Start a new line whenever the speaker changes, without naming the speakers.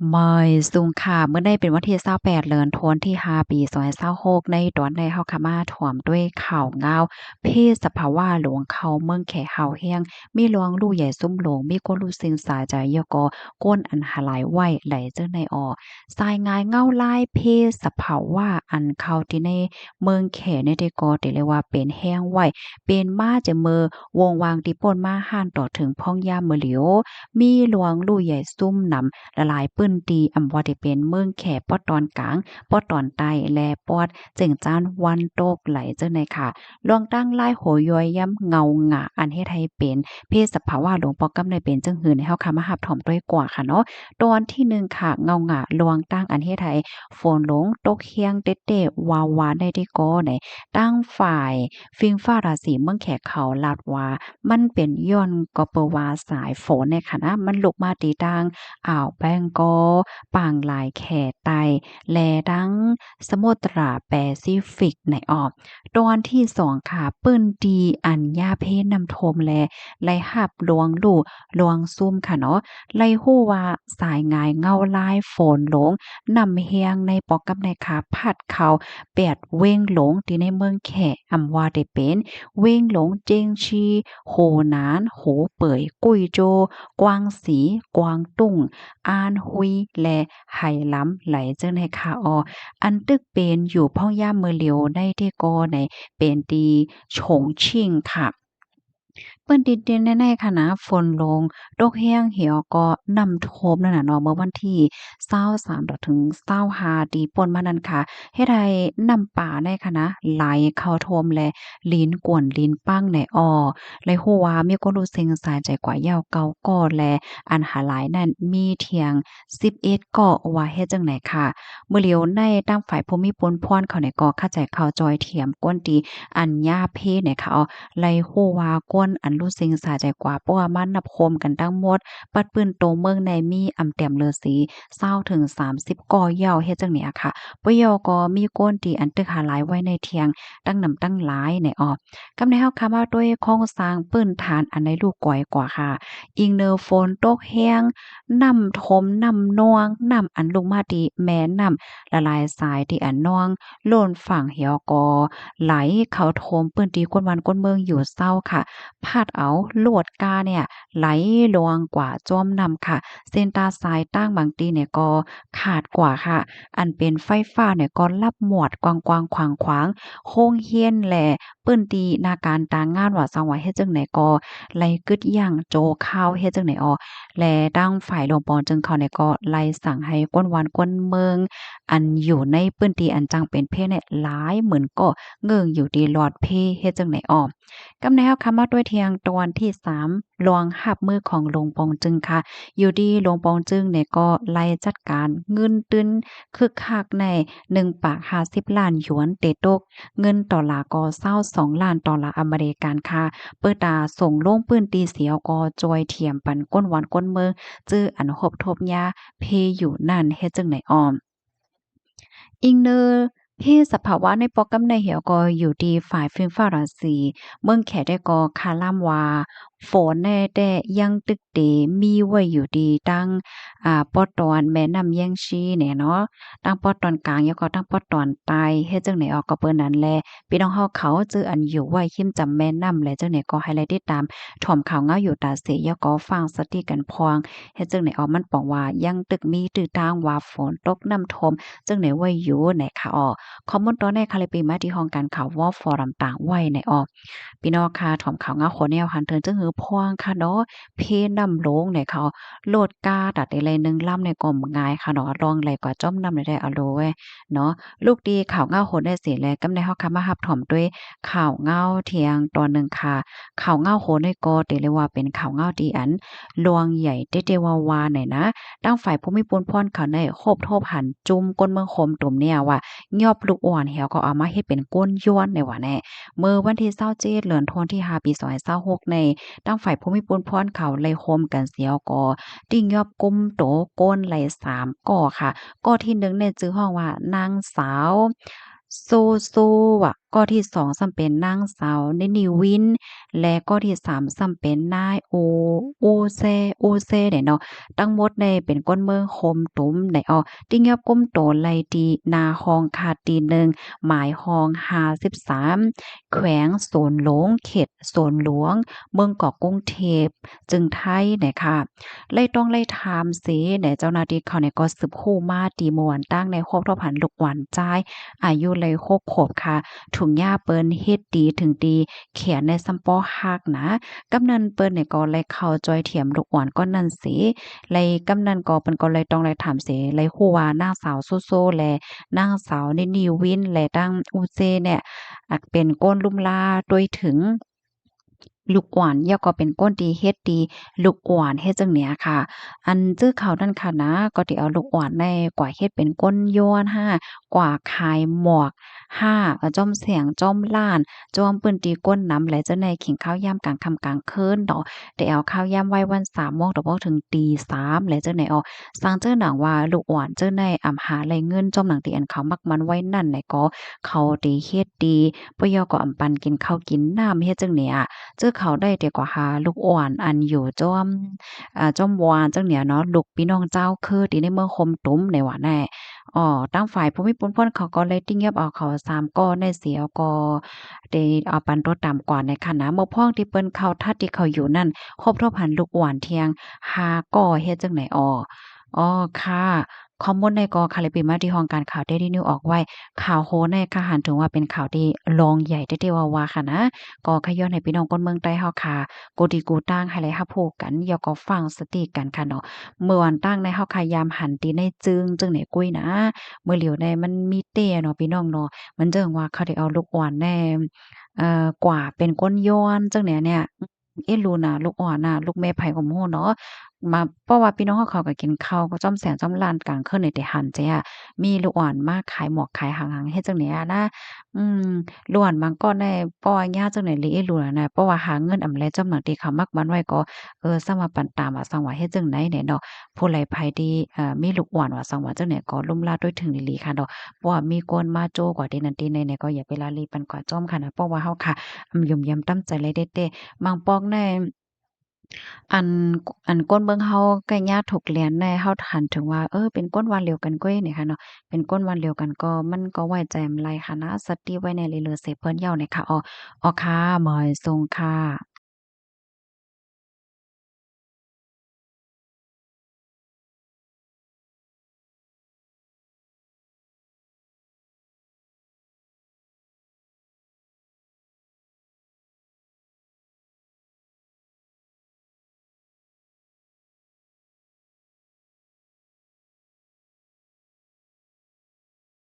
ไม่ซุงค่ะเมื่อได้เป็นวันที่28เดือนธันวาคมที่5ปี2026ในตอนใดเฮาก็มาถ่วมด้วยข่าวงาวเพศสภาวะหลวงเขาเมืองแขเฮาแฮงมีหลวงลู่ใหญ่ซุ่มหลวงมีคนรู้สึงสาใจยก็ก้นอันหลายไว้ไหลเจ้อในออสายงายเงาลายเพศสภาวะอันเข้าที่ในเมืองแขเนี่ยได้ก็ได้เรียกว่าเป็นแห้งไว้เป็นมาจะมือวงวางที่ป่นมาห่านต่อถึงพ่องยามมื้อเหลียวมีหลวงลู่ใหญ่ซุ่มนำ ละลายปื้นตีอำว่าได้เป็นเมืองแขปอดตอนกลางปอดตอนใต้และปอดเจิงจ้านวันตกไหลเจ้าในค่ะลวงตั้งลายโหย้อยย้ำเงาหงะอันเฮ็ดให้เป็นเพศสภาวะหลวงปอกำในเป็นจังหือในเฮาค่ะมารับถ่อมด้วยกว่าค่ะเนาะตอนที่หนึ่งค่ะเงาหงะลวงตั้งอันเฮ็ดให้ฝนหลงตกเฮียงเต๊ะๆวาวาได้ที่กอในตั้งฝ่ายฟิงฟ้าราศีเมืองแขเขาลาดว่ามันเป็นย้อนก็เปว่าสายฝนในค่ะนะมันลุกมาตีดัง อ่าวแบงกอลปางลายแขไตและดังสมุทราแปซิฟิกในออกตอนที่สองค่ะปื้นดีอัญญาเพศนำโทมและไล่หับลวงลู่ลวงซุ่มค่ะเนาะไล่ฮู้ว่าสายงายเงาลายฝนหลงนำเฮียงในปอกกับในขาพัดเขาแปดเว้งหลงที่ในเมืองแขอำว่าได้เป็นเว้งหลงเจงชีโหนานโหเป่ยกุ้ยโจกวางสีกวางตุ้ง อานฮุยและไหล้ำไหลเจิ้งในคาอออันตึกเป็นอยู่พ่องย่ามเมอเหลียวได้ที่กอในเป็นตีฉงชิ่งค่ะ เปิ้นดินเดนแน่ๆค่ะนะฝนลงตกแห้งเหี่ยวก็น้ำท่วมนั่นน่ะเนาะเมื่อวันที่23ถึง25ที่ป่นมานั้นค่ะเฮ็ดให้น้ำป่าในค่ะนะไหลเข้าท่วมและลิ้นกวนลิ้นปังในอ้อเลยฮู้ว่ามีคนรู้สึงสาใจกว่ายาวเก่าก่อและอันหาหลายนั้นมีเถียง11เกาะว่าเฮ็ดจังไหนค่ะมื้อเหลียวในตั้งฝ่ายภูมิพลพรเขาเนี่ยก็เข้าใจเข้าจอยเทียมก้นตีอัญญาเพศเนี่ยค่ะ ไล่ฮู้ว่าก้นอันรู้สึงสาใจกว่าเพราะว่ามันนับโคมกันทั้งหมดปัดปื้นโตเมืองในมีอำแต้มเลอสี20ถึง30ก่อยาวเฮ็ดจังเนี้ยค่ะปยอก็มีก้นที่อันตึกหาหลายไว้ในเทียงตั้งนำตั้งหลายในออกกำในเฮาคำว่าด้วยโครงสร้างปื้นฐานอันในลูกก้อยกว่าค่ะอิงเนอฝนตกแห้งน้ำทมน้ำนองน้ำอันลงมาที่แม่น้ำละลายทรายที่อันนองโล้นฝั่งเหี่ยวกอ ไหลเข้าโทมปื้นตีก้นวันก้นเมืองอยู่เศร้าค่ะพาดเอาโลดกาเนี่ยไหลลวงกว่าจอมนำค่ะเส้นตาสายตั้งบางตีเนี่ยก็ขาดกว่าค่ะอันเป็นไฟฟ้าเนี่ยก็ลับหมวดกว้างๆขวางๆโฮงเฮียนแหล่ปื้นตีนาการตางานว่าสังว่าเฮ็ดจังไหนก็ไล่กึดย่างโจข้าวเฮ็ดจังไหนออและดังฝ่ายหลวงปอจึงเขาเนี่ยก็ไล่สั่งให้ก้นวันก้นเมืองอันอยู่ในปื้นตีอันจังเป็นเพศเนี่ยหลายหมื่นก็ เงิ่งอยู่ดีหลอดเพเฮ็ดจังไหนอ้อกำแนวคำว่าด้วยเทียงตอนที่3ลวงหับมือของหลวงปองจึงค่ะอยู่ดีหลวงปองจึงเนี่ยก็ไล่จัดการเงินตื้นคึกคักใน1ปาก50ล้านหยวนเตตกเงินดอลลาร์ก็22ล้านดอลลาร์อเมริกันค่ะเปิดตาส่งลงปืนตีเสียวก็จอยเทียมปันก้นหวานก้นเมืองจื้ออันหบทบยาเพอยู่นั่นเฮ็ดจังไหนอ้อม อิงเนอร์เพศสภาวะในปอกำในเหี่ยวก็อยู่ดีฝ่ายฟิงฟ้าราศีเมืองแขได้ก็คาล่ำว่าฝนแน่แต่ยังตึกเตมีไว้อยู่ดีตั้งปอตอนแม่น้ำแย่งชีเนี่ยเนาะตั้งปอตอนกลางแล้วก็ตั้งปอตอนใต้เฮ็ดจังไหนออกก็เปิ้นนั้นแลพี่น้องเฮาเขาจื้ออันอยู่ไว้ขิมจำแม่น้ำและจังไหนก็ให้ไลติดตามถ่อมข่าวเงาอยู่ตาเสยก็ฟังสติกันพองเฮ็ดจังไหนออกมันปองว่ายังตึกมีตื้อทางว่าฝนตกน้ำท่วม จึงในไว้อยู่ในค่ะออข้อมูลตอนในคาลิปีมาที่ห้องการข่าววอฟอรัมต่างไว้ในออกพี่น้องค่ะถอมข่าวงาโคแนวหันเทินจึงหือพวงค่ะเนาะเพนำลงในเขาโลดกาดัดได้เลย1ลำในกลมงายค่ะเนาะรองไหลกว่าจ้อมนำได้เอาโลเว้ยเนาะลูกดีข่าวเงาโหนได้สิแลกำในเฮาค่ะมารับถอมด้วยข่าวเงาเที่ยงตอนหนึ่งค่ะข่าวเงาโหนในก็เตเลยว่าเป็นข่าวเงาที่อันลวงใหญ่เตๆวาๆหน่อยนะ ตั้งฝ่ายผู้มีปูนพรเขาในโคบโทบหันจุ่มก้นเมืองคมตุ่มเนี่ยว่ายอบลูกอ่อนเหี่ยวก็เอามาเฮ็ดเป็นก้นย้วนในว่าแน่เมื่อวันที่27เดือนธันวาคมที่5ปี2026ในตั้งฝ่ายผู้มีปูนพรเขาไล่โคมกันเสียวก็ติ้งยอบกุมโตก้นไหล3ก่อค่ะก่อที่1เนี่ยชื่อห้องว่านางสาวโซโซว่ะ ก็ที่2ซ้ำเป็นนางสาวนินิวินและก็ที่3ซ้ำเป็นนายโอเซเนี่ยเนาะทั้งหมดเนี่ยเป็นก้นเมืองโคมตุมในที่เงียบก้มโตไลตีนาฮองคาตีหนึ่งหมายฮอง53แขวงโสนหลงเขตโสนหลวงเมืองเกาะกรุงเทพจึงไทยเนี่ยค่ะเลยต้องไล่ถามสิเนี่ยเจ้าหน้าที่เขาเนี่ยก็สืบคู่มาตีเมื่อวันตั้งในครบรอบหันลูกหวานใจายอายุเลย6 ขวบค่ะถุงหญ้าเปิ้นเฮ็ดดีถึงดีเขียนในซัมปอฮักนะกำนันเปิ้นเนี่ยก็เลยเข้าจอยเถียมลูกหวานก็นั่นสิเลยกำนันก็เปิ้นก็เลยต้องเลยถามสิเลยฮู้ว่านางสาวโซและนางสาวนิวินและตั้งอูเจเนี่ยเป็นก้นลุ่มลาด้วยถึงลูกหวานย่อก็เป็นก้นดีเฮ็ดดีลูกหวานเฮ็ดจังเนี้ยค่ะอันจื้อเขานั่นค่ะนะก็สิเอาลูกหวานในกว่าเฮ็ดเป็นก้นย้อนห้ากว่าขายหมวกห้าจ้อมแสงจ้อมล้านจ้อมปื้นตีก้นนำและจังได๋ขิงข้าวยามกลางค่ำกลางคืนดอกได้เอาข้าวยามไว้วัน3โมงดอกบ่ถึงตี3และจังได๋สร้างเจ้าหนังว่าลูกหวานเจ้าในหาไรเงินจ้อมหนังที่อันเขามักมันไว้นั่นแหละก็เขาดีเฮ็ดดีปยอก็ปันกินข้าวกินน้ำเฮ็ดจังเนี้ย เจอเขาได้ดีกว่าหาลูกอ่อนอันอยู่จ้อมจ้อมวานจังเนี่ยเนาะลูกพี่น้องเจ้าคือที่ในเมืองคมตุ้มในว่าแน่ตั้งฝ่ายภูมิพลเพิ่นเขาก็เลยติ้งยับเอาเขา3ก้อนได้เสียก็ได้เอาปันรถตามกว่าในคณะหมู่พ้องที่เปิ้นเข้าทัดที่เขาอยู่นั่นครบรอบหันลูกอ่อนเที่ยง5ก้อเฮ็ดจังไหนค่ะข้อมูลในกอคาลิปิมาที่ห้องการข่าว Daily News ออกไว้ข่าวโหนในค่ะหันถึงว่าเป็นข่าวที่รองใหญ่เด้ว่าค่ะนะ ก็ขย้อนให้พี่น้องคนเมืองใต้เฮาค่ะกูดีกูตั้งให้เลยรับรู้กันอย่าก็ฟังสติกันค่ะเนาะเมื่อวันตั้งในเฮาค่ะยามหันตีในจึงไหนกุ้ยนะมื้อเหลียวในมันมีเต้เนาะพี่น้องเนาะมันเจิงว่าเขาได้เอาลูกอ่อนแน่กว่าเป็นก้นย้อนจังเนี่ยรู้น่ะลูกอ่อนน่ะลูกแม่ไผก็บ่ฮู้เนาะมาเพราะว่าพี่น้องเขาก็กินข้าวก็จ้อมแสงจ้อมลานกลางคืนนี่ได้หันเจ้ามีลูกอ่อนมาขายหมวกขายหางๆเฮ็ดจังเนี่ยนะอืม ล้วนบางก้อนได้เพราะว่ายากจังได๋หรือล้วนน่ะเพราะว่าหาเงินอำาแลจำหนังที่เขามักมันไว้ก็ซังว่าปันตามว่าซังว่าเฮ็ดจั่งใดแหน่เนาะผู้ใดไผที่มีลูกอ่อนว่าซังว่าจั่งใดก็ล้มลาด้วยถึงอีหลีค่ะเนาะเพราะว่ามีคนมาโจ้กว่าที่นั่นที่นี่เนี่ยก็อย่าไปละเลยปันกว่าจ้อมค่ะนะเพราะว่าเฮาค่ะย่อมย้ำต้ำใจเลยเดะเต้บางปอกในอันอันก้นเบิ่งเฮาใกล้ยาถกเลียนแน่เฮาหันถึงว่าเป็นก้นวันเดียวกันเก้ยนี่ค่ะเนาะเป็นก้นวันเดียวกันก็มันก็ไว้ใจอำไรค่ะนะสติไว้ในเลยๆเสพเพิ่นเหย้านี่ค่ะค่ะหมอยทรงค่ะ